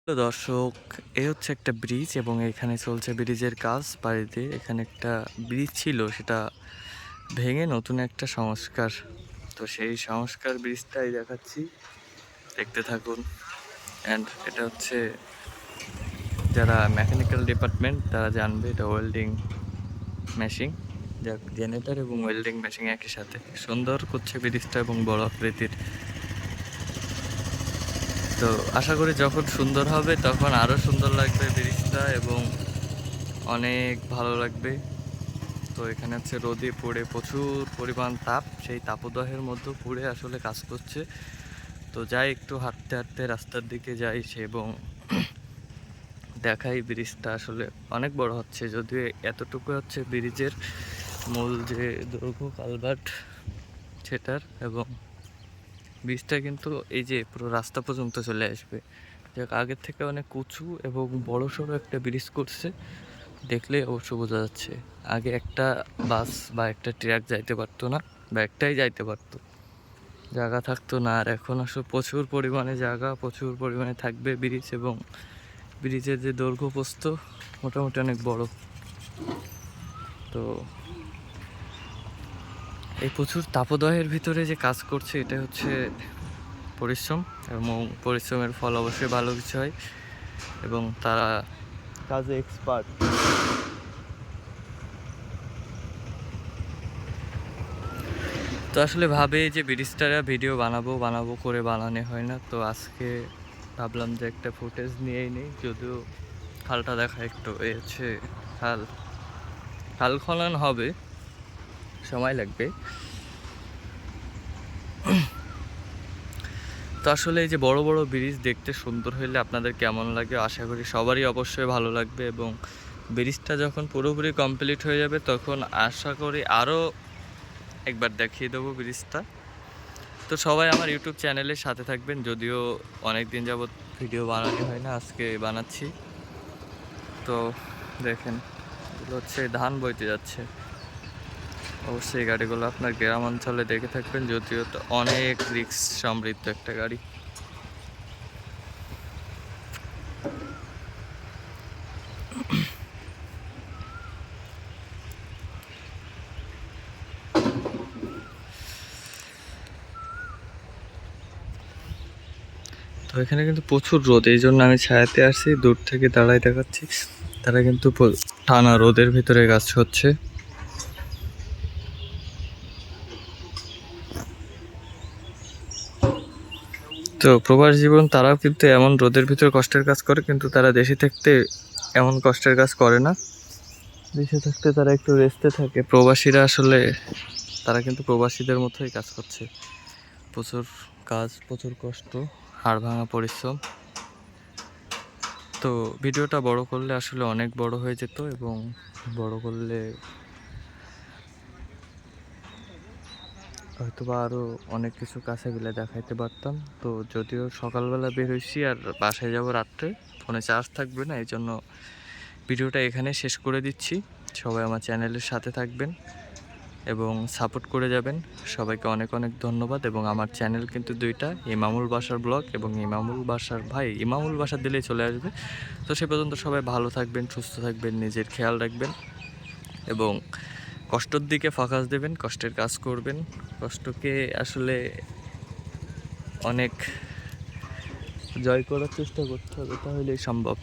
তো দর্শক, এই হচ্ছে একটা ব্রিজ এবং এখানে চলছে ব্রিজের কাজ বাড়িতে। এখানে একটা ব্রিজ ছিল, সেটা ভেঙে নতুন একটা সংস্কার। তো সেই সংস্কার ব্রিজটাই দেখাচ্ছি, দেখতে থাকুন। অ্যান্ড এটা হচ্ছে যারা মেকানিক্যাল ডিপার্টমেন্ট তারা জানবে, এটা ওয়েল্ডিং মেশিন, যা জেনারেটর এবং ওয়েল্ডিং মেশিন একই সাথে সুন্দর করছে ব্রিজটা এবং বড় আকৃতির। তো আশা করি যখন সুন্দর হবে তখন আরো সুন্দর লাগবে ব্রিজটা এবং অনেক ভালো লাগবে। তো এখানে হচ্ছে রোদে পড়ে প্রচুর পরিমাণ তাপ, সেই তাপদাহের মধ্যে পুড়ে আসলে কাজ করছে। তো যাই একটু হাঁটতে হাঁটতে রাস্তার দিকে যাই এবং দেখাই ব্রিজটা আসলে অনেক বড় হচ্ছে, যদিও এতটুকু হচ্ছে ব্রিজের মূল যে দৈর্ঘ্য কালভার্ট সেটার, এবং ব্রিজটা কিন্তু এই যে পুরো রাস্তা পর্যন্ত চলে আসবে। যাক, আগের থেকে অনেক উঁচু এবং বড় সড়ো একটা ব্রিজ করছে, দেখলে অবশ্য বোঝা যাচ্ছে। আগে একটা বাস বা একটা ট্রাক যাইতে পারতো না, বা একটাই যাইতে পারতো, জায়গা থাকতো না। আর এখন আসলে প্রচুর পরিমাণে জায়গা, প্রচুর পরিমাণে থাকবে ব্রিজ, এবং ব্রিজের যে দৈর্ঘ্য প্রস্থ মোটামুটি অনেক বড়। তো এই প্রচুর তাপদাহের ভিতরে যে কাজ করছে, এটা হচ্ছে পরিশ্রম, এবং পরিশ্রমের ফল অবশ্যই ভালো কিছু হয়, এবং তারা কাজে এক্সপার্ট। তো আসলে ভাবে যে ব্রিজটার ভিডিও বানাবো বানাবো করে বানানো হয় না। তো আজকে ভাবলাম যে একটা ফুটেজ নিয়েই নেই, যদিও খালটা দেখা একটু এ হচ্ছে খাল খাল খনন হবে, সময় লাগবে। তো আসলে এই যে বড় বড় ব্রিজ দেখতে সুন্দর হইলে আপনাদের কেমন লাগে, আশা করি সবারই অবশ্যই ভালো লাগবে। এবং ব্রিজটা যখন পুরোপুরি কমপ্লিট হয়ে যাবে তখন আশা করি আরও একবার দেখিয়ে দেবো ব্রিজটা। তো সবাই আমার ইউটিউব চ্যানেলের সাথে থাকবেন, যদিও অনেক দিন যাবৎ ভিডিও বানানো হয় না, আজকে বানাচ্ছি। তো দেখেন, এগুলো হচ্ছে ধান বইতে যাচ্ছে। অবশ্যই এই গাড়িগুলো আপনার গ্রাম অঞ্চলে দেখে থাকবেন, যদিও তো অনেক রিস্ক সমৃদ্ধ একটা গাড়ি। তো এখানে কিন্তু প্রচুর রোদ, এই জন্য আমি ছায়াতে আসছি, দূর থেকে দাঁড়াই দেখাচ্ছি। তারা কিন্তু টানা রোদের ভিতরে কাজ হচ্ছে। তো প্রবাস জীবন, তারাও কিন্তু এমন রোদের ভিতরে কষ্টের কাজ করে, কিন্তু তারা দেশে থাকতে এমন কষ্টের কাজ করে না। দেশে থাকতে তারা একটু রেস্টে থাকে। প্রবাসীরা আসলে তারা কিন্তু প্রবাসীদের মতোই কাজ করছে, প্রচুর কাজ, প্রচুর কষ্ট, হাড় ভাঙা পরিশ্রম। তো ভিডিওটা বড় করলে আসলে অনেক বড় হয়ে যেত, এবং বড় করলে হয়তো বা আরও অনেক কিছু কাছে গেলে দেখাইতে পারতাম। তো যদিও সকালবেলা বের হয়েছি আর বাসায় যাব রাত্রে, ফোনে চার্জ থাকবে না, এই জন্য ভিডিওটা এখানে শেষ করে দিচ্ছি। সবাই আমার চ্যানেলের সাথে থাকবেন এবং সাপোর্ট করে যাবেন। সবাইকে অনেক অনেক ধন্যবাদ। এবং আমার চ্যানেল কিন্তু দুইটা, ইমামুল বাসার ব্লগ এবং ইমামুল বাসার ভাই, ইমামুল বাসার দিলেই চলে আসবে। তো সে পর্যন্ত সবাই ভালো থাকবেন, সুস্থ থাকবেন, নিজের খেয়াল রাখবেন এবং কষ্টের দিকে ফোকাস দেবেন, কষ্টের কাজ করবেন। কষ্টকে আসলে অনেক জয় করার চেষ্টা করতে হবে, তাহলেই সম্ভব।